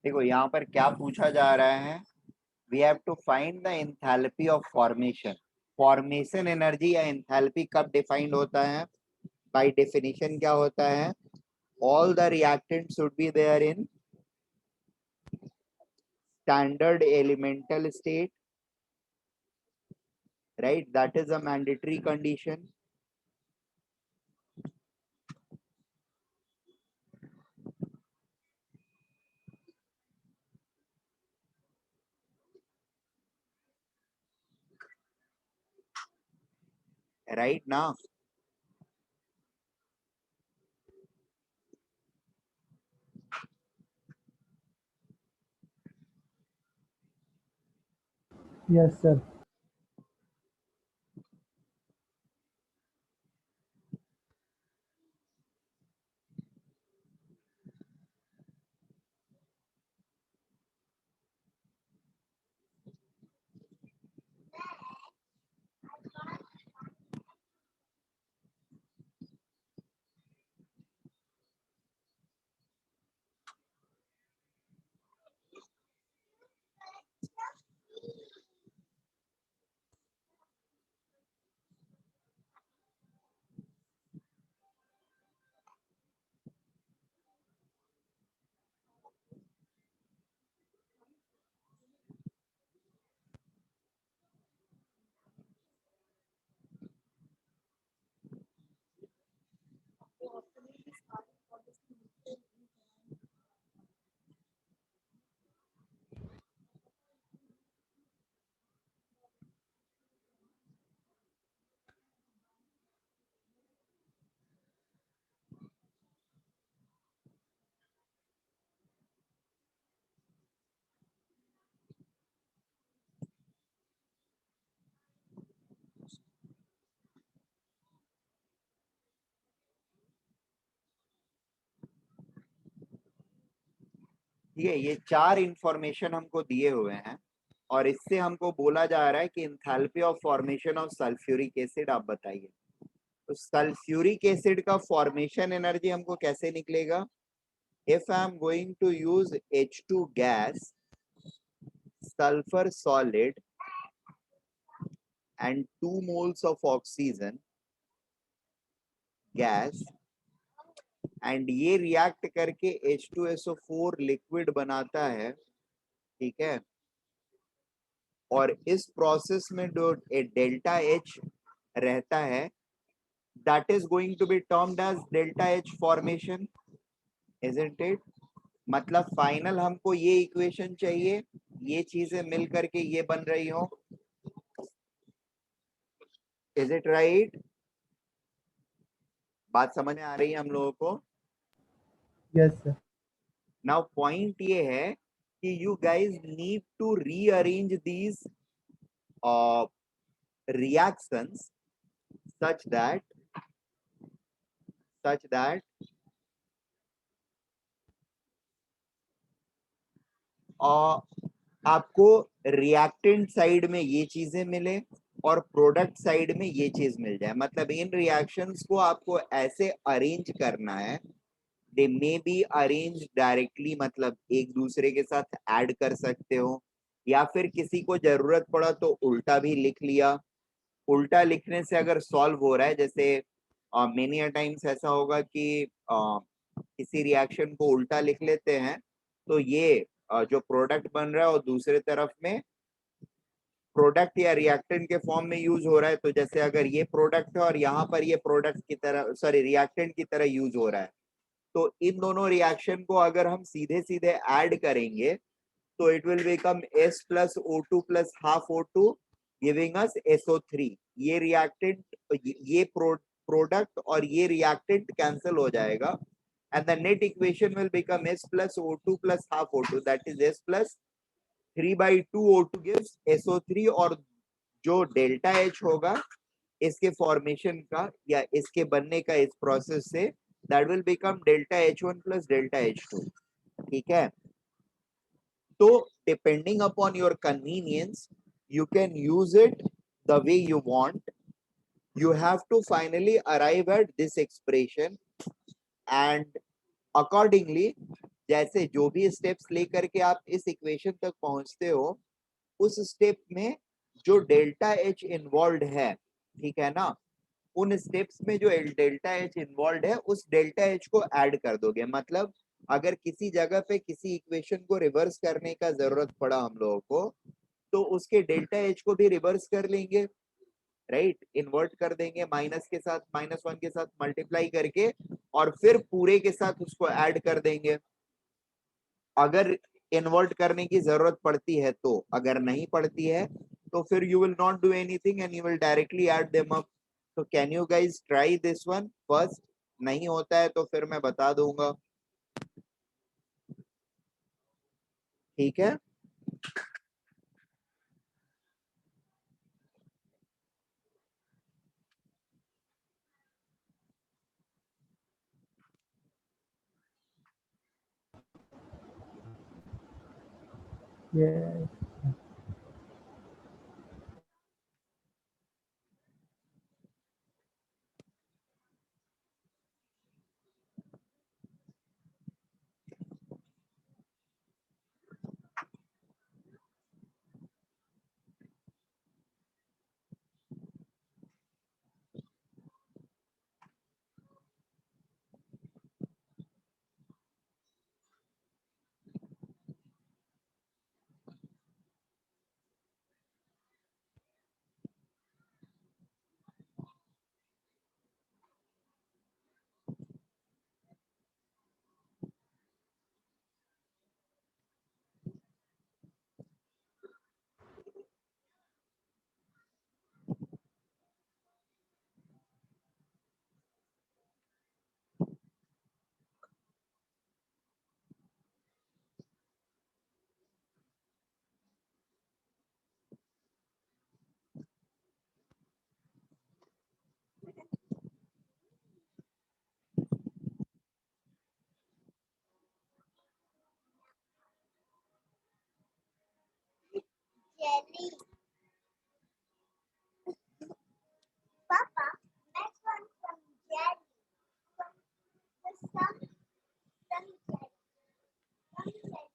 देखो यहाँ पर क्या पूछा जा रहा है, we have to find the enthalpy of formation. Formation energy या एंथैल्पी कब डिफाइंड होता है? बाय डेफिनेशन क्या होता है? All the reactant should be there in standard elemental state, right? That is a mandatory condition. Right now, Yes, sir. ठीक है, ये चार इंफॉर्मेशन हमको दिए हुए हैं और इससे हमको बोला जा रहा है कि enthalpy of formation of sulphuric acid आप बताइए। तो सल्फ्यूरिक एसिड का फॉर्मेशन एनर्जी हमको कैसे निकलेगा? If I am going to use H2 gas, sulphur solid and 2 moles of oxygen gas, and ये रिएक्ट करके H2SO4 लिक्विड बनाता है, ठीक है। और इस प्रोसेस में जो डेल्टा H रहता है, that is going to be termed as delta H formation, isn't it? मतलब फाइनल हमको ये इक्वेशन चाहिए, ये चीजें मिल करके ये बन रही हो, इज इट राइट? बात समझ में आ रही है हम लोगों को? Yes, sir. नाउ पॉइंट ये है कि you guys need to rearrange these reactions such that आपको रिएक्टेंट साइड में ये चीजें मिले और प्रोडक्ट साइड में ये चीज मिल जाए। मतलब इन रिएक्शंस को आपको ऐसे अरेंज करना है, दे मे बी अरेंज डायरेक्टली, मतलब एक दूसरे के साथ ऐड कर सकते हो, या फिर किसी को जरूरत पड़ा तो उल्टा भी लिख लिया। उल्टा लिखने से अगर सॉल्व हो रहा है, जैसे मेनी अ टाइम्स ऐसा होगा कि किसी रिएक्शन को उल्टा लिख लेते हैं तो ये जो प्रोडक्ट बन रहा है और दूसरे तरफ में प्रोडक्ट या रिएक्टेंट के फॉर्म में यूज हो रहा है। तो जैसे अगर ये प्रोडक्ट है और यहाँ पर ये प्रोडक्ट की तरह, सॉरी, रिएक्टेंट की तरह यूज हो रहा है, तो इन दोनों रिएक्शन को अगर हम सीधे सीधे ऐड करेंगे तो it will become S plus O2 plus half O2 giving us SO3। ये रिएक्टेंट, ये प्रोडक्ट और ये रिएक्टेंट कैंसिल हो जाएगा and the net equation will become S plus O2 plus half O2, that is S plus 3/2 O2 gives SO3। और जो delta H होगा इसके फॉर्मेशन का या इसके बनने का इस प्रोसेस से, that will become delta H1 plus delta H2, ठीक है। तो depending upon your convenience, you can use it the way you want. You have to finally arrive at this expression, and accordingly जैसे जो भी steps लेकर के आप इस इक्वेशन तक पहुंचते हो, उस स्टेप में जो डेल्टा एच इन्वॉल्व है, ठीक है ना, उन स्टेप्स में जो डेल्टा एच इन्वॉल्व है उस डेल्टा एच को ऐड कर दोगे। मतलब अगर किसी जगह पे किसी इक्वेशन को रिवर्स करने का जरूरत पड़ा हम लोगों को, तो उसके डेल्टा एच को भी रिवर्स कर लेंगे, राइट, इन्वर्ट कर देंगे, माइनस के साथ -1 के साथ मल्टीप्लाई करके, और फिर पूरे के साथ उसको ऐड कर देंगे अगर इन्वर्ट करने की जरूरत पड़ती है तो। अगर नहीं पड़ती है तो फिर you will not do anything and you will directly add them up. तो can you guys try this one first? नहीं होता है तो फिर मैं बता दूंगा, ठीक है। Yes. Jelly. Papa, next one some jelly. Some jelly. Some jelly.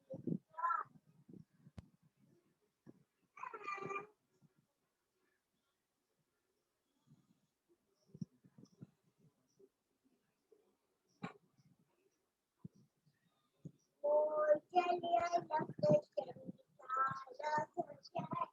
Oh, jelly, I love the jelly. I love the jelly.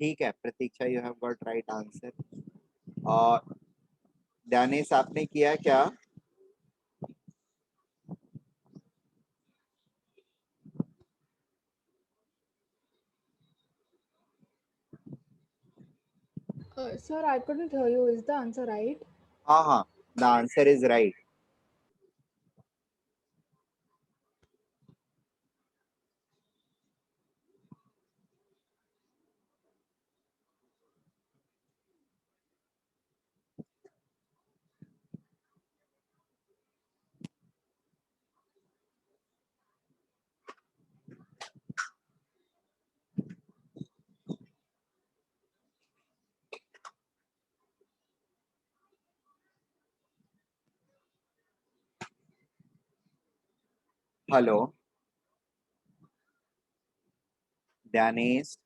ठीक है Pratiksha, you have got right answer. और दानिश आपने किया क्या? Sir, I couldn't hear you. Is the answer right? हाँ हाँ, the answer is right. Hello Danish,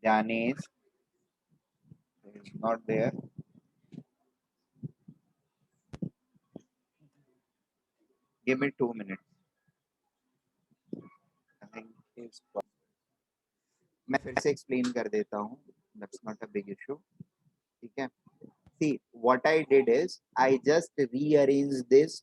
Danish is not there. Give me 2 minutes. I think he's- मैं फिर से एक्सप्लेन कर देता हूँ, that's not a big issue, ठीक है। See, what I did is I just rearranged this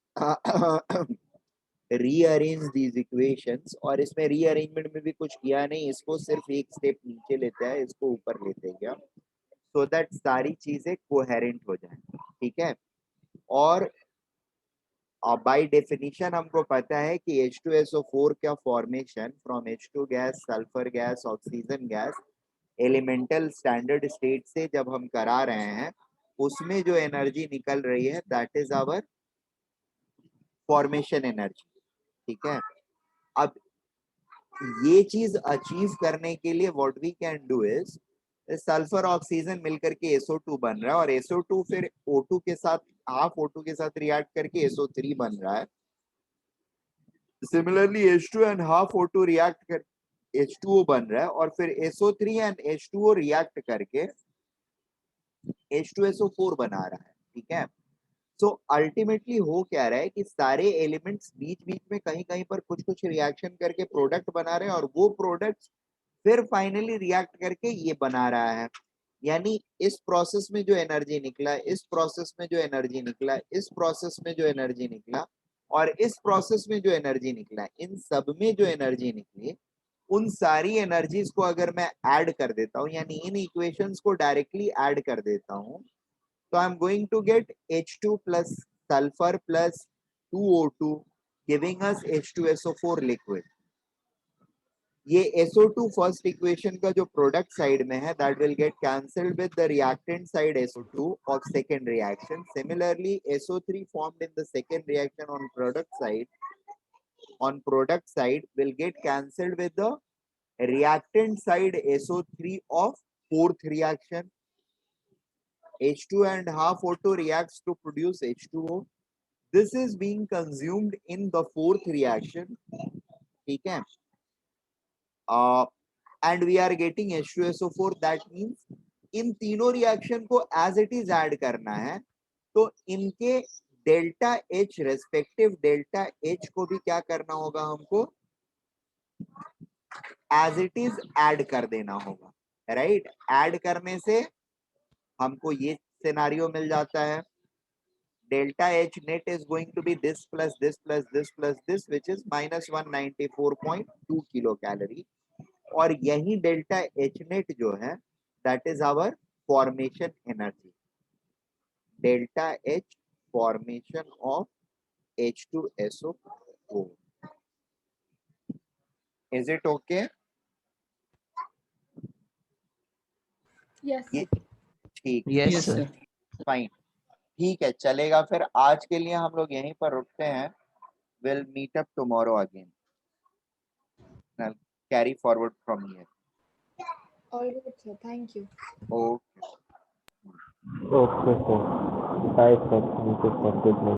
rearrange these equations, और इसमें rearrangement में भी कुछ किया नहीं, इसको सिर्फ एक स्टेप नीचे लेते हैं, इसको ऊपर लेते हैं क्या, so that सारी चीजें coherent हो जाए, ठीक है। और बाय डेफिनेशन हमको पता है कि H2SO4 का formation from H2 gas, sulphur gas, oxygen gas, elemental standard state से जब हम करा रहे हैं, उसमें जो एनर्जी निकल रही है that is our formation energy, ठीक है। अब ये चीज अचीव करने के लिए what we can do is, sulphur oxygen मिलकर के SO2 बन रहा है, और SO2 फिर O2 के साथ, हाफ O2 के साथ रिएक्ट करके SO3 बन रहा है। Similarly H2 and half O2 react कर H2O बन रहा है, और फिर SO3 एंड H2O रिएक्ट करके H2SO4 बना रहा है, ठीक है। सो अल्टीमेटली हो क्या रहा है कि सारे एलिमेंट्स बीच बीच में कहीं कहीं पर कुछ कुछ रिएक्शन करके प्रोडक्ट बना रहे हैं, और वो प्रोडक्ट्स फिर फाइनली रिएक्ट करके ये बना रहा है। यानी इस प्रोसेस में जो एनर्जी निकला, इस प्रोसेस में जो एनर्जी निकला, इस प्रोसेस में जो एनर्जी निकला, और इस प्रोसेस में जो एनर्जी निकला, इन सब में जो एनर्जी निकली, उन सारी एनर्जीज को अगर मैं ऐड कर देता हूं, यानी इन इक्वेशंस को डायरेक्टली ऐड कर देता हूं, तो I am going to get H2 plus sulphur plus 2O2 giving us H2SO4 liquid. ये SO2 फर्स्ट इक्वेशन का जो प्रोडक्ट साइड में है that will get cancelled with the reactant side SO2 of second reaction. Similarly SO3 formed in the second reaction on product side will get cancelled with the reactant side SO3 of fourth reaction. H2 and half O2 reacts to produce H2O. This is being consumed in the fourth reaction, ठीक है। And we are getting H2SO4, that means इन तीनों reaction को as it is add करना है, तो इनके delta H respective delta H को भी क्या करना होगा, हमको एज इट इज ऐड कर देना होगा, राइट। ऐड करने से हमको ये सिनारियो मिल जाता है, delta H net is going to be this plus this plus this plus this, which is minus 194.2 kilocalorie, और यही डेल्टा H net जो है that is our formation energy, delta H formation of H2SO4. Is it okay? Yes. ये ठीक, Yes, sir. Fine, ठीक है, चलेगा। फिर आज के लिए हम लोग यहीं पर रुकते हैं। We'll meet up tomorrow again. I'll carry forward from here. All right, sir. Thank you. Okay. Okay, sir. Bye, sir. Thank you, sir. Good night.